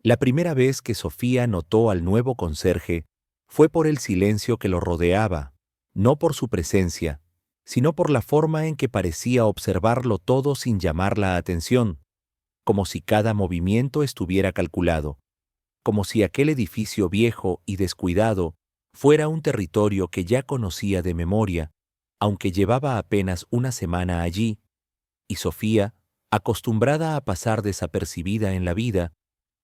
La primera vez que Sofía notó al nuevo conserje fue por el silencio que lo rodeaba, no por su presencia, sino por la forma en que parecía observarlo todo sin llamar la atención, como si cada movimiento estuviera calculado, como si aquel edificio viejo y descuidado fuera un territorio que ya conocía de memoria, aunque llevaba apenas una semana allí, y Sofía, acostumbrada a pasar desapercibida en la vida,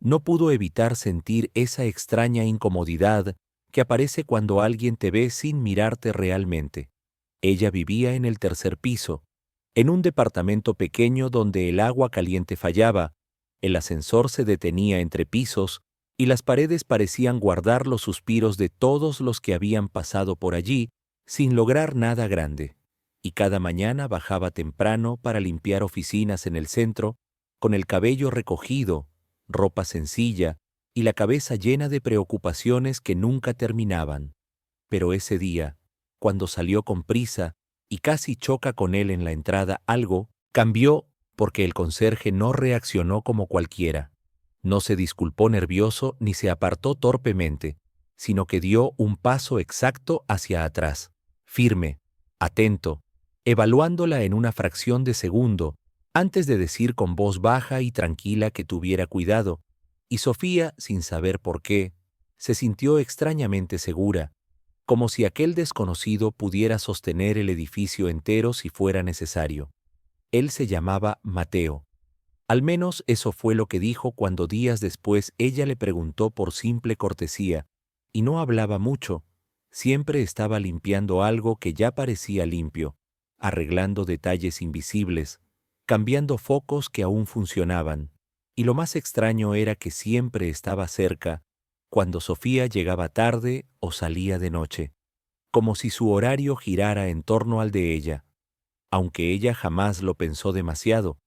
no pudo evitar sentir esa extraña incomodidad que aparece cuando alguien te ve sin mirarte realmente. Ella vivía en el tercer piso, en un departamento pequeño donde el agua caliente fallaba, el ascensor se detenía entre pisos y las paredes parecían guardar los suspiros de todos los que habían pasado por allí sin lograr nada grande. Y cada mañana bajaba temprano para limpiar oficinas en el centro, con el cabello recogido, ropa sencilla y la cabeza llena de preocupaciones que nunca terminaban. Pero ese día, cuando salió con prisa y casi choca con él en la entrada, algo cambió porque el conserje no reaccionó como cualquiera. No se disculpó nervioso ni se apartó torpemente, sino que dio un paso exacto hacia atrás, firme, atento, evaluándola en una fracción de segundo, antes de decir con voz baja y tranquila que tuviera cuidado, y Sofía, sin saber por qué, se sintió extrañamente segura, como si aquel desconocido pudiera sostener el edificio entero si fuera necesario. Él se llamaba Mateo. Al menos eso fue lo que dijo cuando días después ella le preguntó por simple cortesía, y no hablaba mucho, siempre estaba limpiando algo que ya parecía limpio, arreglando detalles invisibles, cambiando focos que aún funcionaban, y lo más extraño era que siempre estaba cerca cuando Sofía llegaba tarde o salía de noche, como si su horario girara en torno al de ella, aunque ella jamás lo pensó demasiado,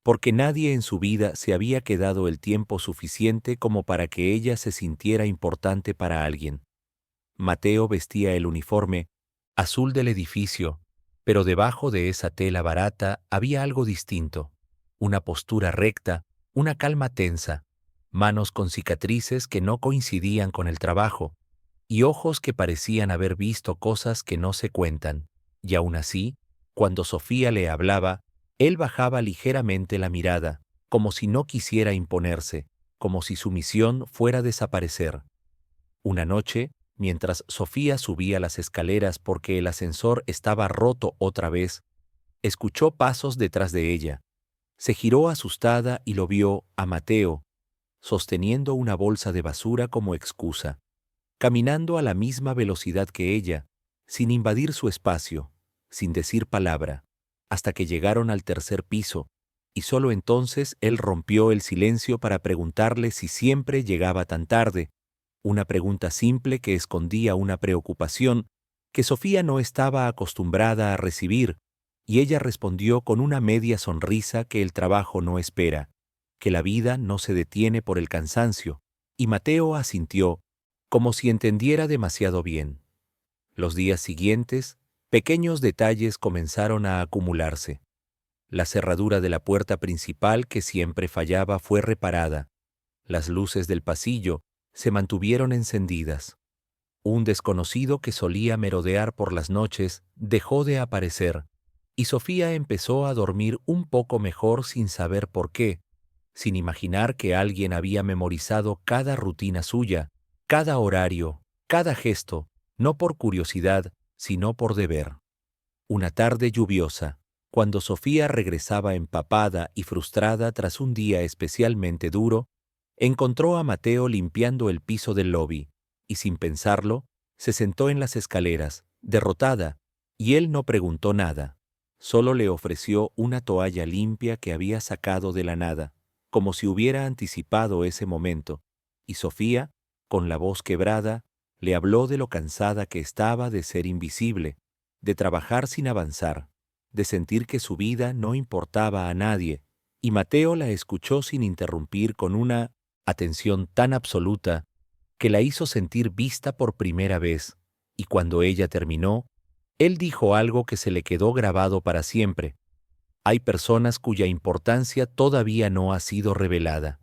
porque nadie en su vida se había quedado el tiempo suficiente como para que ella se sintiera importante para alguien. Mateo vestía el uniforme azul del edificio, pero debajo de esa tela barata había algo distinto, una postura recta, una calma tensa, manos con cicatrices que no coincidían con el trabajo, y ojos que parecían haber visto cosas que no se cuentan, y aún así, cuando Sofía le hablaba, él bajaba ligeramente la mirada, como si no quisiera imponerse, como si su misión fuera desaparecer. Una noche, mientras Sofía subía las escaleras porque el ascensor estaba roto otra vez, escuchó pasos detrás de ella. Se giró asustada y lo vio a Mateo, sosteniendo una bolsa de basura como excusa, caminando a la misma velocidad que ella, sin invadir su espacio, sin decir palabra, hasta que llegaron al tercer piso, y solo entonces él rompió el silencio para preguntarle si siempre llegaba tan tarde, una pregunta simple que escondía una preocupación que Sofía no estaba acostumbrada a recibir, y ella respondió con una media sonrisa que el trabajo no espera, que la vida no se detiene por el cansancio, y Mateo asintió, como si entendiera demasiado bien. Los días siguientes, pequeños detalles comenzaron a acumularse. La cerradura de la puerta principal que siempre fallaba fue reparada. Las luces del pasillo se mantuvieron encendidas. Un desconocido que solía merodear por las noches dejó de aparecer, y Sofía empezó a dormir un poco mejor sin saber por qué, sin imaginar que alguien había memorizado cada rutina suya, cada horario, cada gesto, no por curiosidad, sino por deber. Una tarde lluviosa, cuando Sofía regresaba empapada y frustrada tras un día especialmente duro, encontró a Mateo limpiando el piso del lobby, y sin pensarlo, se sentó en las escaleras, derrotada, y él no preguntó nada. Solo le ofreció una toalla limpia que había sacado de la nada, como si hubiera anticipado ese momento, y Sofía, con la voz quebrada, le habló de lo cansada que estaba de ser invisible, de trabajar sin avanzar, de sentir que su vida no importaba a nadie, y Mateo la escuchó sin interrumpir con una atención tan absoluta que la hizo sentir vista por primera vez, y cuando ella terminó, él dijo algo que se le quedó grabado para siempre. Hay personas cuya importancia todavía no ha sido revelada.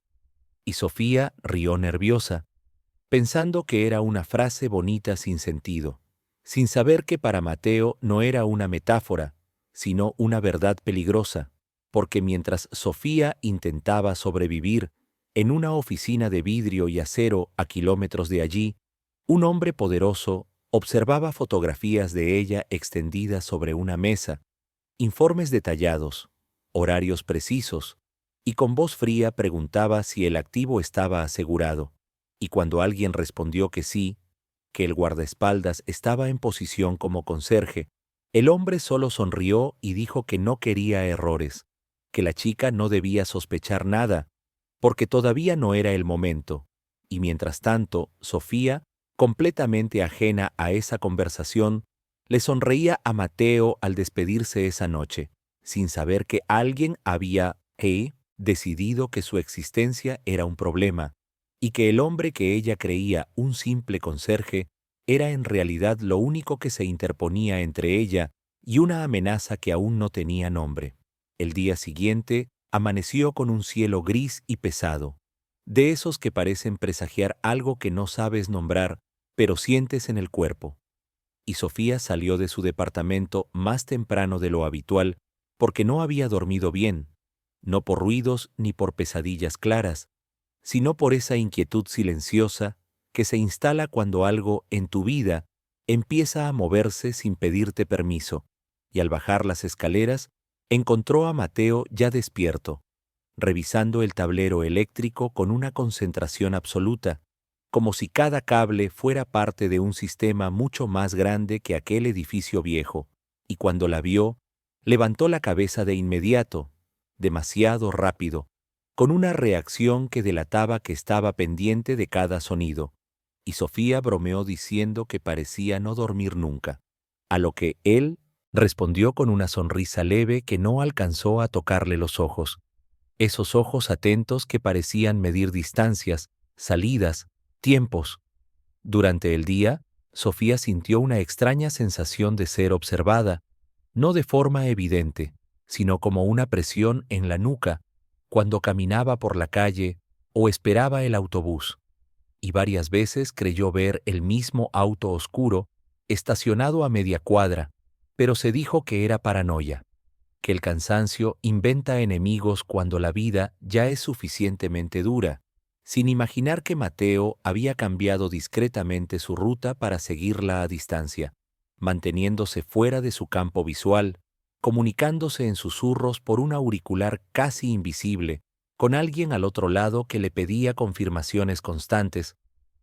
Y Sofía rió nerviosa, pensando que era una frase bonita sin sentido, sin saber que para Mateo no era una metáfora, sino una verdad peligrosa, porque mientras Sofía intentaba sobrevivir en una oficina de vidrio y acero a kilómetros de allí, un hombre poderoso observaba fotografías de ella extendidas sobre una mesa, informes detallados, horarios precisos, y con voz fría preguntaba si el activo estaba asegurado, y cuando alguien respondió que sí, que el guardaespaldas estaba en posición como conserje, el hombre solo sonrió y dijo que no quería errores, que la chica no debía sospechar nada, porque todavía no era el momento, y mientras tanto, Sofía, completamente ajena a esa conversación, le sonreía a Mateo al despedirse esa noche, sin saber que alguien había decidido que su existencia era un problema, y que el hombre que ella creía un simple conserje era en realidad lo único que se interponía entre ella y una amenaza que aún no tenía nombre. El día siguiente amaneció con un cielo gris y pesado, de esos que parecen presagiar algo que no sabes nombrar, pero sientes en el cuerpo. Y Sofía salió de su departamento más temprano de lo habitual porque no había dormido bien, no por ruidos ni por pesadillas claras, sino por esa inquietud silenciosa que se instala cuando algo en tu vida empieza a moverse sin pedirte permiso, y al bajar las escaleras encontró a Mateo ya despierto, revisando el tablero eléctrico con una concentración absoluta, como si cada cable fuera parte de un sistema mucho más grande que aquel edificio viejo, y cuando la vio, levantó la cabeza de inmediato, demasiado rápido, con una reacción que delataba que estaba pendiente de cada sonido, y Sofía bromeó diciendo que parecía no dormir nunca, a lo que él respondió con una sonrisa leve que no alcanzó a tocarle los ojos, esos ojos atentos que parecían medir distancias, salidas, tiempos. Durante el día, Sofía sintió una extraña sensación de ser observada, no de forma evidente, sino como una presión en la nuca, cuando caminaba por la calle o esperaba el autobús, y varias veces creyó ver el mismo auto oscuro estacionado a media cuadra, pero se dijo que era paranoia, que el cansancio inventa enemigos cuando la vida ya es suficientemente dura, sin imaginar que Mateo había cambiado discretamente su ruta para seguirla a distancia, manteniéndose fuera de su campo visual, comunicándose en susurros por un auricular casi invisible, con alguien al otro lado que le pedía confirmaciones constantes.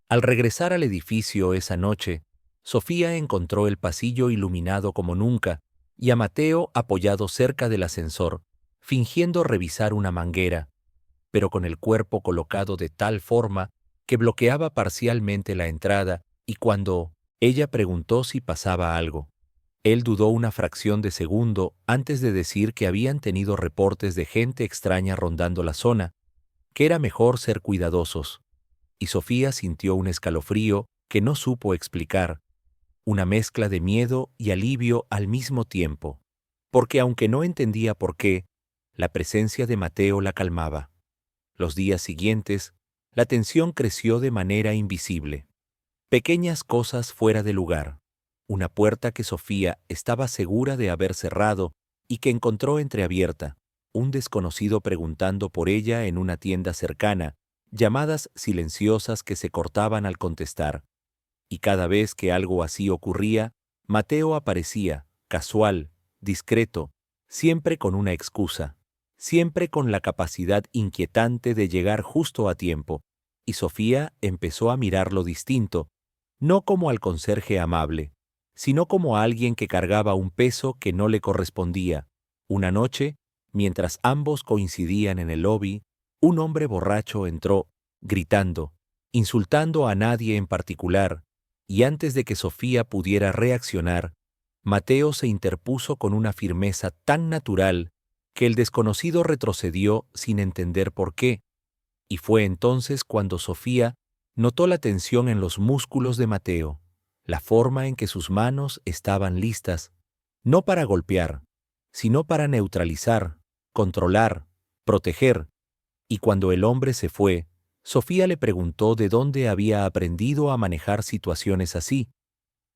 Al regresar al edificio esa noche, Sofía encontró el pasillo iluminado como nunca y a Mateo apoyado cerca del ascensor, fingiendo revisar una manguera, pero con el cuerpo colocado de tal forma que bloqueaba parcialmente la entrada, y cuando ella preguntó si pasaba algo, él dudó una fracción de segundo antes de decir que habían tenido reportes de gente extraña rondando la zona, que era mejor ser cuidadosos, y Sofía sintió un escalofrío que no supo explicar, una mezcla de miedo y alivio al mismo tiempo, porque aunque no entendía por qué, la presencia de Mateo la calmaba. Los días siguientes, la tensión creció de manera invisible. Pequeñas cosas fuera de lugar. Una puerta que Sofía estaba segura de haber cerrado y que encontró entreabierta. Un desconocido preguntando por ella en una tienda cercana. Llamadas silenciosas que se cortaban al contestar. Y cada vez que algo así ocurría, Mateo aparecía, casual, discreto, siempre con una excusa, siempre con la capacidad inquietante de llegar justo a tiempo, y Sofía empezó a mirarlo distinto, no como al conserje amable, sino como a alguien que cargaba un peso que no le correspondía. Una noche, mientras ambos coincidían en el lobby, un hombre borracho entró, gritando, insultando a nadie en particular, y antes de que Sofía pudiera reaccionar, Mateo se interpuso con una firmeza tan natural que el desconocido retrocedió sin entender por qué, y fue entonces cuando Sofía notó la tensión en los músculos de Mateo, la forma en que sus manos estaban listas, no para golpear, sino para neutralizar, controlar, proteger, y cuando el hombre se fue, Sofía le preguntó de dónde había aprendido a manejar situaciones así,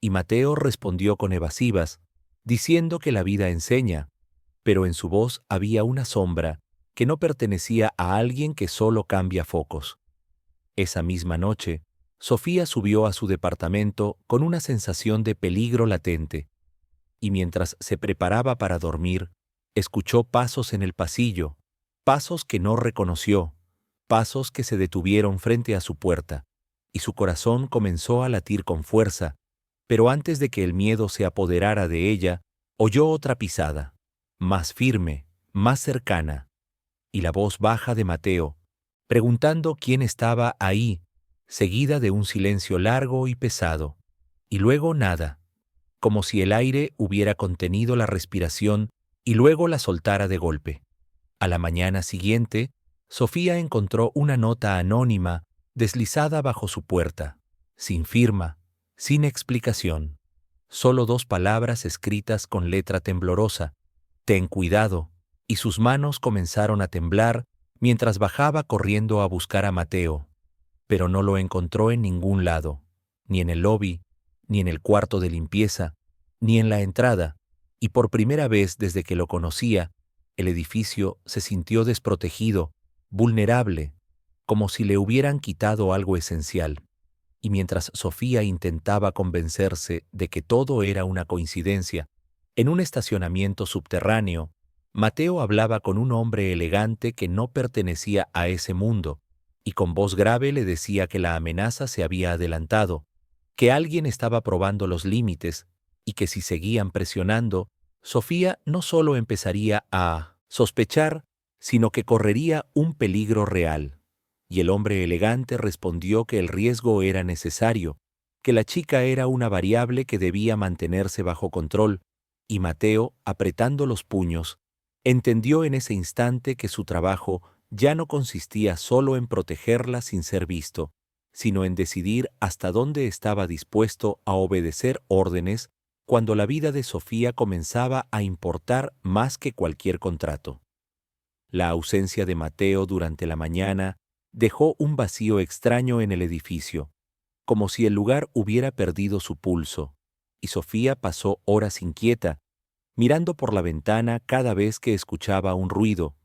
y Mateo respondió con evasivas, diciendo que la vida enseña, pero en su voz había una sombra que no pertenecía a alguien que solo cambia focos. Esa misma noche, Sofía subió a su departamento con una sensación de peligro latente, y mientras se preparaba para dormir, escuchó pasos en el pasillo, pasos que no reconoció, pasos que se detuvieron frente a su puerta, y su corazón comenzó a latir con fuerza, pero antes de que el miedo se apoderara de ella, oyó otra pisada, más firme, más cercana, y la voz baja de Mateo, preguntando quién estaba ahí, seguida de un silencio largo y pesado, y luego nada, como si el aire hubiera contenido la respiración y luego la soltara de golpe. A la mañana siguiente, Sofía encontró una nota anónima deslizada bajo su puerta, sin firma, sin explicación. Solo 2 palabras escritas con letra temblorosa: «Ten cuidado», y sus manos comenzaron a temblar mientras bajaba corriendo a buscar a Mateo. Pero no lo encontró en ningún lado, ni en el lobby, ni en el cuarto de limpieza, ni en la entrada, y por primera vez desde que lo conocía, el edificio se sintió desprotegido, vulnerable, como si le hubieran quitado algo esencial. Y mientras Sofía intentaba convencerse de que todo era una coincidencia, en un estacionamiento subterráneo, Mateo hablaba con un hombre elegante que no pertenecía a ese mundo, y con voz grave le decía que la amenaza se había adelantado, que alguien estaba probando los límites, y que si seguían presionando, Sofía no solo empezaría a sospechar, sino que correría un peligro real. Y el hombre elegante respondió que el riesgo era necesario, que la chica era una variable que debía mantenerse bajo control, y Mateo, apretando los puños, entendió en ese instante que su trabajo ya no consistía solo en protegerla sin ser visto, sino en decidir hasta dónde estaba dispuesto a obedecer órdenes cuando la vida de Sofía comenzaba a importar más que cualquier contrato. La ausencia de Mateo durante la mañana dejó un vacío extraño en el edificio, como si el lugar hubiera perdido su pulso, y Sofía pasó horas inquieta, mirando por la ventana cada vez que escuchaba un ruido,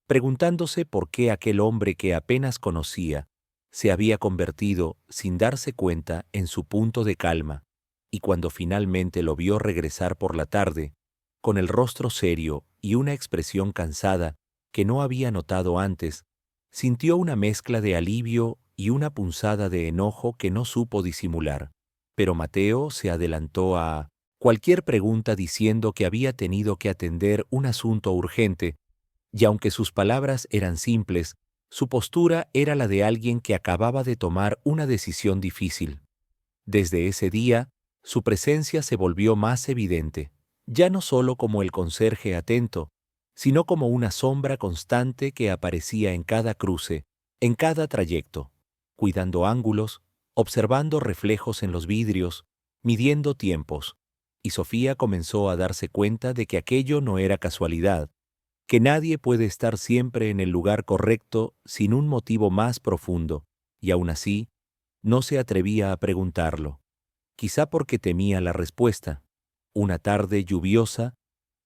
preguntándose por qué aquel hombre que apenas conocía se había convertido, sin darse cuenta, en su punto de calma, y cuando finalmente lo vio regresar por la tarde, con el rostro serio y una expresión cansada que no había notado antes, sintió una mezcla de alivio y una punzada de enojo que no supo disimular. Pero Mateo se adelantó a cualquier pregunta diciendo que había tenido que atender un asunto urgente, y aunque sus palabras eran simples, su postura era la de alguien que acababa de tomar una decisión difícil. Desde ese día, su presencia se volvió más evidente, ya no solo como el conserje atento, sino como una sombra constante que aparecía en cada cruce, en cada trayecto, cuidando ángulos, observando reflejos en los vidrios, midiendo tiempos, y Sofía comenzó a darse cuenta de que aquello no era casualidad, que nadie puede estar siempre en el lugar correcto sin un motivo más profundo, y aún así, no se atrevía a preguntarlo, quizá porque temía la respuesta. Una tarde lluviosa,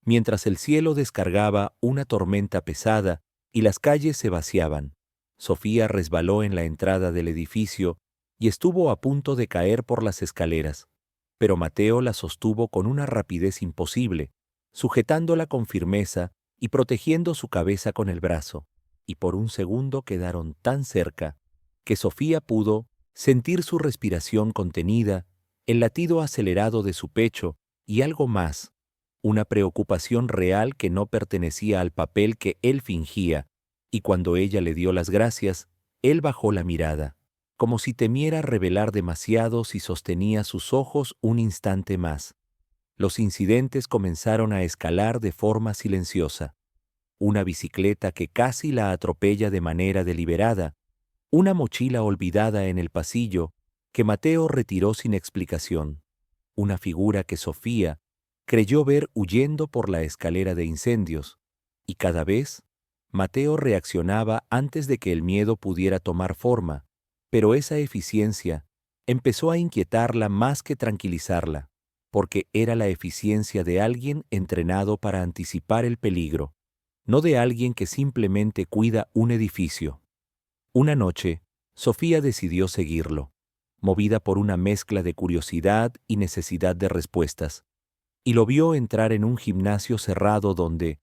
mientras el cielo descargaba una tormenta pesada y las calles se vaciaban, Sofía resbaló en la entrada del edificio y estuvo a punto de caer por las escaleras, pero Mateo la sostuvo con una rapidez imposible, sujetándola con firmeza y protegiendo su cabeza con el brazo, y por un segundo quedaron tan cerca que Sofía pudo sentir su respiración contenida, el latido acelerado de su pecho y algo más, una preocupación real que no pertenecía al papel que él fingía, y cuando ella le dio las gracias, él bajó la mirada, como si temiera revelar demasiado si sostenía sus ojos un instante más. Los incidentes comenzaron a escalar de forma silenciosa. Una bicicleta que casi la atropella de manera deliberada, una mochila olvidada en el pasillo que Mateo retiró sin explicación, una figura que Sofía creyó ver huyendo por la escalera de incendios, y cada vez Mateo reaccionaba antes de que el miedo pudiera tomar forma, pero esa eficiencia empezó a inquietarla más que tranquilizarla, porque era la eficiencia de alguien entrenado para anticipar el peligro, no de alguien que simplemente cuida un edificio. Una noche, Sofía decidió seguirlo, movida por una mezcla de curiosidad y necesidad de respuestas, y lo vio entrar en un gimnasio cerrado donde,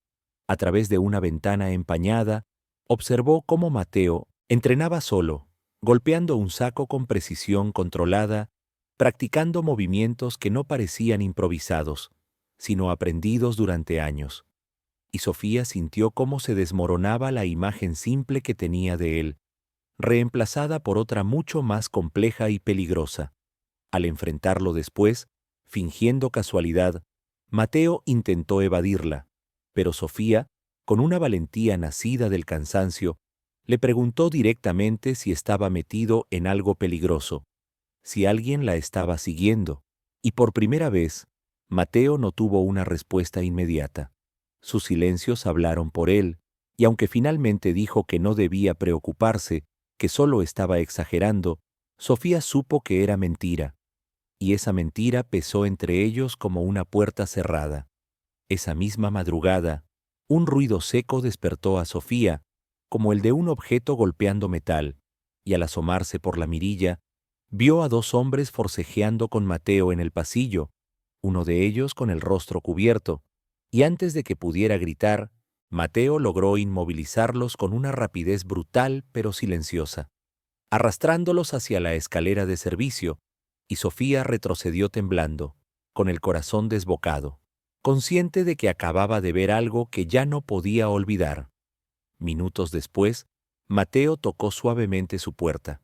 a través de una ventana empañada, observó cómo Mateo entrenaba solo, golpeando un saco con precisión controlada, practicando movimientos que no parecían improvisados, sino aprendidos durante años. Y Sofía sintió cómo se desmoronaba la imagen simple que tenía de él, reemplazada por otra mucho más compleja y peligrosa. Al enfrentarlo después, fingiendo casualidad, Mateo intentó evadirla, pero Sofía, con una valentía nacida del cansancio, le preguntó directamente si estaba metido en algo peligroso, si alguien la estaba siguiendo, y por primera vez, Mateo no tuvo una respuesta inmediata. Sus silencios hablaron por él, y aunque finalmente dijo que no debía preocuparse, que solo estaba exagerando, Sofía supo que era mentira, y esa mentira pesó entre ellos como una puerta cerrada. Esa misma madrugada, un ruido seco despertó a Sofía, como el de un objeto golpeando metal, y al asomarse por la mirilla, vio a dos hombres forcejeando con Mateo en el pasillo, uno de ellos con el rostro cubierto, y antes de que pudiera gritar, Mateo logró inmovilizarlos con una rapidez brutal pero silenciosa, arrastrándolos hacia la escalera de servicio, y Sofía retrocedió temblando, con el corazón desbocado, consciente de que acababa de ver algo que ya no podía olvidar. Minutos después, Mateo tocó suavemente su puerta,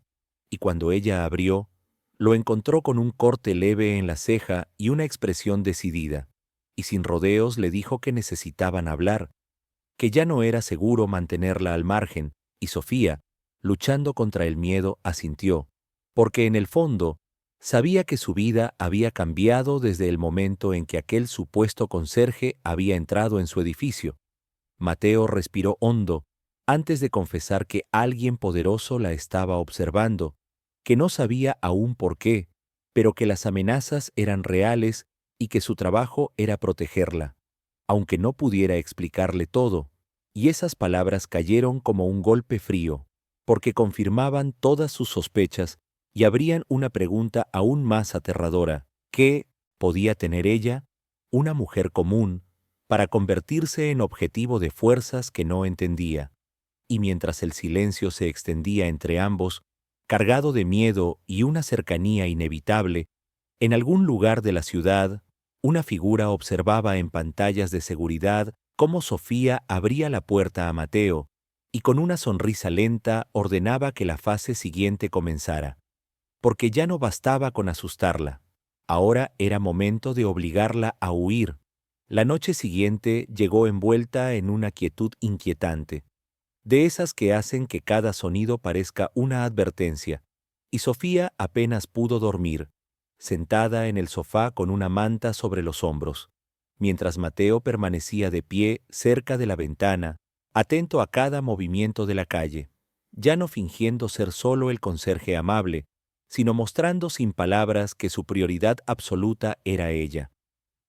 y cuando ella abrió, lo encontró con un corte leve en la ceja y una expresión decidida, y sin rodeos le dijo que necesitaban hablar, que ya no era seguro mantenerla al margen, y Sofía, luchando contra el miedo, asintió, porque en el fondo sabía que su vida había cambiado desde el momento en que aquel supuesto conserje había entrado en su edificio. Mateo respiró hondo antes de confesar que alguien poderoso la estaba observando, que no sabía aún por qué, pero que las amenazas eran reales y que su trabajo era protegerla, aunque no pudiera explicarle todo, y esas palabras cayeron como un golpe frío, porque confirmaban todas sus sospechas y abrían una pregunta aún más aterradora. ¿Qué podía tener ella, una mujer común, para convertirse en objetivo de fuerzas que no entendía? Y mientras el silencio se extendía entre ambos, cargado de miedo y una cercanía inevitable, en algún lugar de la ciudad, una figura observaba en pantallas de seguridad cómo Sofía abría la puerta a Mateo y con una sonrisa lenta ordenaba que la fase siguiente comenzara. Porque ya no bastaba con asustarla, ahora era momento de obligarla a huir. La noche siguiente llegó envuelta en una quietud inquietante, de esas que hacen que cada sonido parezca una advertencia, y Sofía apenas pudo dormir, sentada en el sofá con una manta sobre los hombros, mientras Mateo permanecía de pie cerca de la ventana, atento a cada movimiento de la calle, ya no fingiendo ser solo el conserje amable, sino mostrando sin palabras que su prioridad absoluta era ella.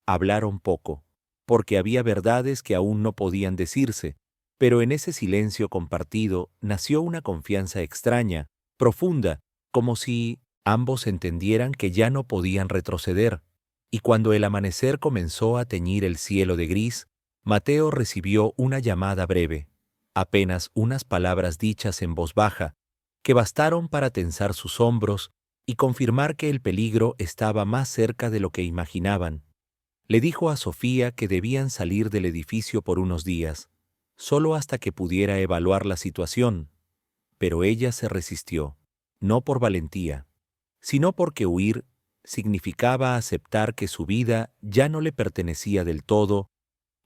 Hablaron poco, porque había verdades que aún no podían decirse, pero en ese silencio compartido nació una confianza extraña, profunda, como si ambos entendieran que ya no podían retroceder. Y cuando el amanecer comenzó a teñir el cielo de gris, Mateo recibió una llamada breve, apenas unas palabras dichas en voz baja, que bastaron para tensar sus hombros y confirmar que el peligro estaba más cerca de lo que imaginaban. Le dijo a Sofía que debían salir del edificio por unos días, solo hasta que pudiera evaluar la situación, pero ella se resistió, no por valentía, sino porque huir significaba aceptar que su vida ya no le pertenecía del todo,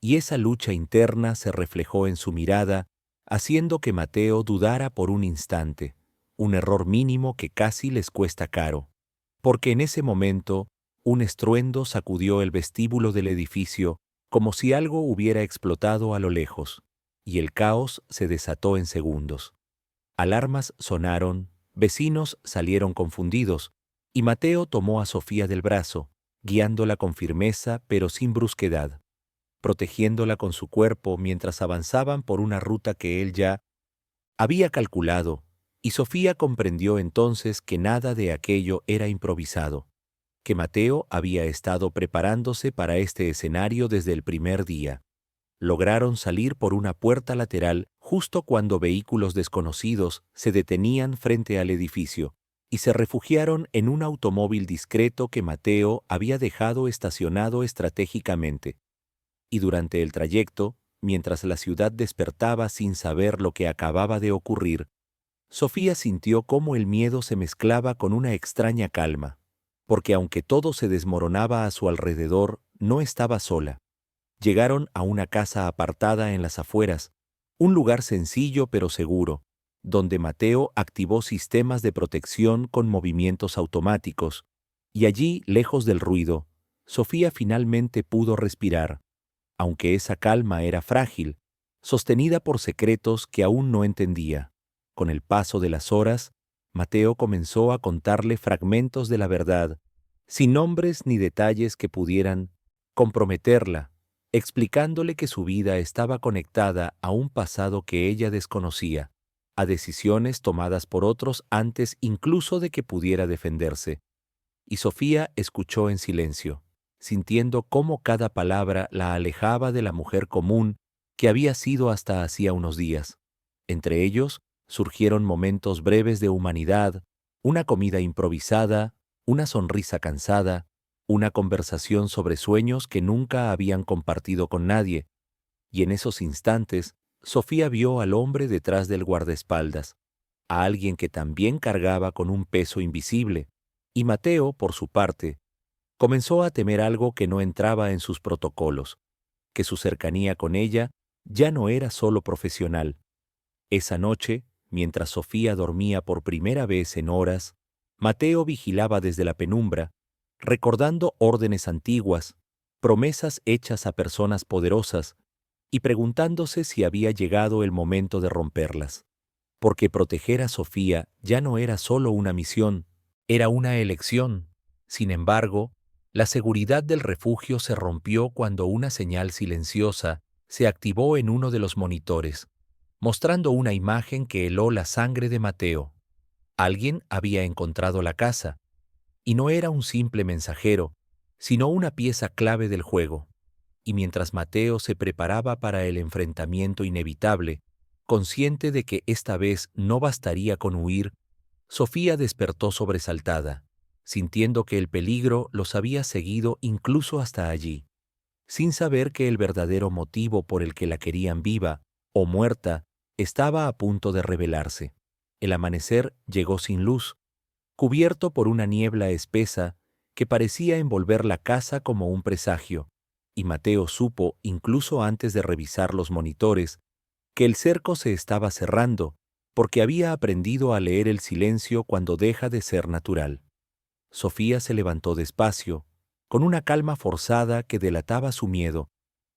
y esa lucha interna se reflejó en su mirada, haciendo que Mateo dudara por un instante, un error mínimo que casi les cuesta caro, porque en ese momento un estruendo sacudió el vestíbulo del edificio como si algo hubiera explotado a lo lejos, y el caos se desató en segundos. Alarmas sonaron, vecinos salieron confundidos, y Mateo tomó a Sofía del brazo, guiándola con firmeza pero sin brusquedad, protegiéndola con su cuerpo mientras avanzaban por una ruta que él ya había calculado, y Sofía comprendió entonces que nada de aquello era improvisado, que Mateo había estado preparándose para este escenario desde el primer día. Lograron salir por una puerta lateral justo cuando vehículos desconocidos se detenían frente al edificio y se refugiaron en un automóvil discreto que Mateo había dejado estacionado estratégicamente. Y durante el trayecto, mientras la ciudad despertaba sin saber lo que acababa de ocurrir, Sofía sintió cómo el miedo se mezclaba con una extraña calma, porque aunque todo se desmoronaba a su alrededor, no estaba sola. Llegaron a una casa apartada en las afueras, un lugar sencillo pero seguro, donde Mateo activó sistemas de protección con movimientos automáticos, y allí, lejos del ruido, Sofía finalmente pudo respirar, aunque esa calma era frágil, sostenida por secretos que aún no entendía. Con el paso de las horas, Mateo comenzó a contarle fragmentos de la verdad, sin nombres ni detalles que pudieran comprometerla, explicándole que su vida estaba conectada a un pasado que ella desconocía, a decisiones tomadas por otros antes incluso de que pudiera defenderse. Y Sofía escuchó en silencio, sintiendo cómo cada palabra la alejaba de la mujer común que había sido hasta hacía unos días. Entre ellos surgieron momentos breves de humanidad, una comida improvisada, una sonrisa cansada, una conversación sobre sueños que nunca habían compartido con nadie, y en esos instantes Sofía vio al hombre detrás del guardaespaldas, a alguien que también cargaba con un peso invisible, y Mateo, por su parte, comenzó a temer algo que no entraba en sus protocolos, que su cercanía con ella ya no era solo profesional. Esa noche, mientras Sofía dormía por primera vez en horas, Mateo vigilaba desde la penumbra, recordando órdenes antiguas, promesas hechas a personas poderosas, y preguntándose si había llegado el momento de romperlas. Porque proteger a Sofía ya no era solo una misión, era una elección. Sin embargo, la seguridad del refugio se rompió cuando una señal silenciosa se activó en uno de los monitores, mostrando una imagen que heló la sangre de Mateo. Alguien había encontrado la casa, y no era un simple mensajero, sino una pieza clave del juego. Y mientras Mateo se preparaba para el enfrentamiento inevitable, consciente de que esta vez no bastaría con huir, Sofía despertó sobresaltada, sintiendo que el peligro los había seguido incluso hasta allí, sin saber que el verdadero motivo por el que la querían viva o muerta estaba a punto de revelarse. El amanecer llegó sin luz, cubierto por una niebla espesa que parecía envolver la casa como un presagio, y Mateo supo, incluso antes de revisar los monitores, que el cerco se estaba cerrando, porque había aprendido a leer el silencio cuando deja de ser natural. Sofía se levantó despacio, con una calma forzada que delataba su miedo,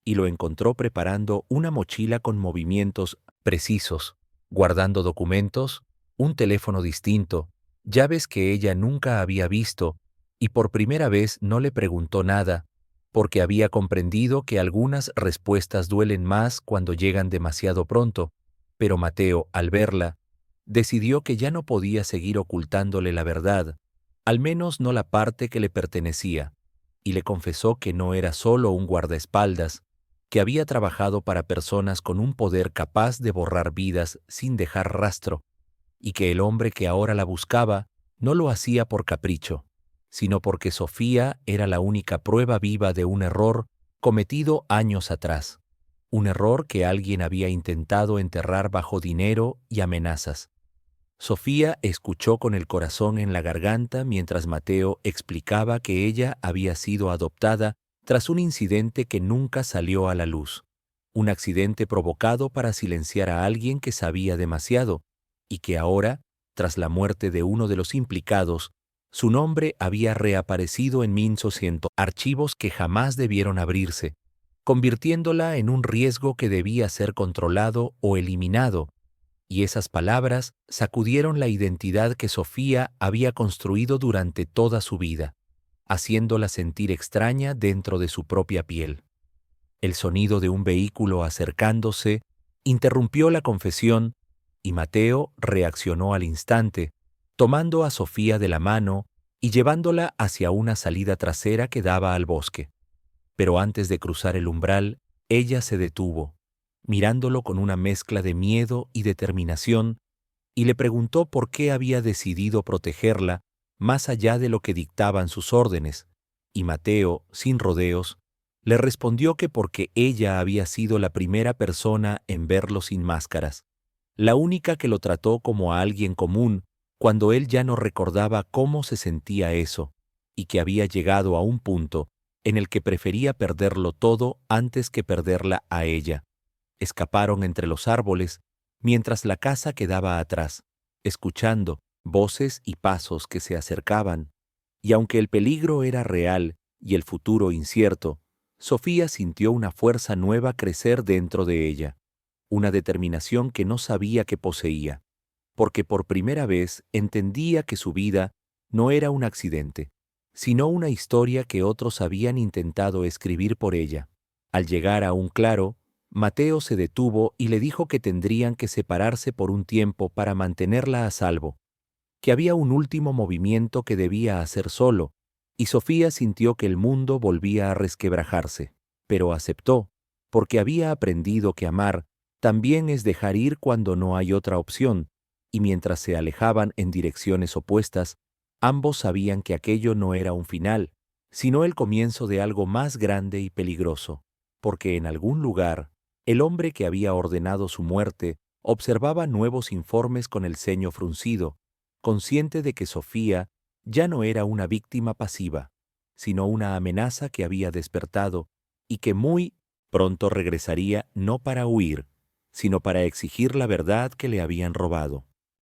y lo encontró preparando una mochila con movimientos precisos, guardando documentos, un teléfono distinto, llaves que ella nunca había visto, y por primera vez no le preguntó nada, porque había comprendido que algunas respuestas duelen más cuando llegan demasiado pronto, pero Mateo, al verla, decidió que ya no podía seguir ocultándole la verdad, al menos no la parte que le pertenecía, y le confesó que no era solo un guardaespaldas, que había trabajado para personas con un poder capaz de borrar vidas sin dejar rastro, y que el hombre que ahora la buscaba no lo hacía por capricho, sino porque Sofía era la única prueba viva de un error cometido años atrás, un error que alguien había intentado enterrar bajo dinero y amenazas. Sofía escuchó con el corazón en la garganta mientras Mateo explicaba que ella había sido adoptada tras un incidente que nunca salió a la luz, un accidente provocado para silenciar a alguien que sabía demasiado, y que ahora, tras la muerte de uno de los implicados, su nombre había reaparecido en 1800 archivos que jamás debieron abrirse, convirtiéndola en un riesgo que debía ser controlado o eliminado, y esas palabras sacudieron la identidad que Sofía había construido durante toda su vida, haciéndola sentir extraña dentro de su propia piel. El sonido de un vehículo acercándose interrumpió la confesión y Mateo reaccionó al instante, tomando a Sofía de la mano y llevándola hacia una salida trasera que daba al bosque. Pero antes de cruzar el umbral, ella se detuvo, mirándolo con una mezcla de miedo y determinación, y le preguntó por qué había decidido protegerla más allá de lo que dictaban sus órdenes, y Mateo, sin rodeos, le respondió que porque ella había sido la primera persona en verlo sin máscaras, la única que lo trató como a alguien común cuando él ya no recordaba cómo se sentía eso, y que había llegado a un punto en el que prefería perderlo todo antes que perderla a ella. Escaparon entre los árboles mientras la casa quedaba atrás, escuchando voces y pasos que se acercaban, y aunque el peligro era real y el futuro incierto, Sofía sintió una fuerza nueva crecer dentro de ella, una determinación que no sabía que poseía, porque por primera vez entendía que su vida no era un accidente, sino una historia que otros habían intentado escribir por ella. Al llegar a un claro, Mateo se detuvo y le dijo que tendrían que separarse por un tiempo para mantenerla a salvo, que había un último movimiento que debía hacer solo, y Sofía sintió que el mundo volvía a resquebrajarse, pero aceptó, porque había aprendido que amar también es dejar ir cuando no hay otra opción, y mientras se alejaban en direcciones opuestas, ambos sabían que aquello no era un final, sino el comienzo de algo más grande y peligroso, porque en algún lugar, el hombre que había ordenado su muerte observaba nuevos informes con el ceño fruncido, consciente de que Sofía ya no era una víctima pasiva, sino una amenaza que había despertado y que muy pronto regresaría no para huir, sino para exigir la verdad que le habían robado.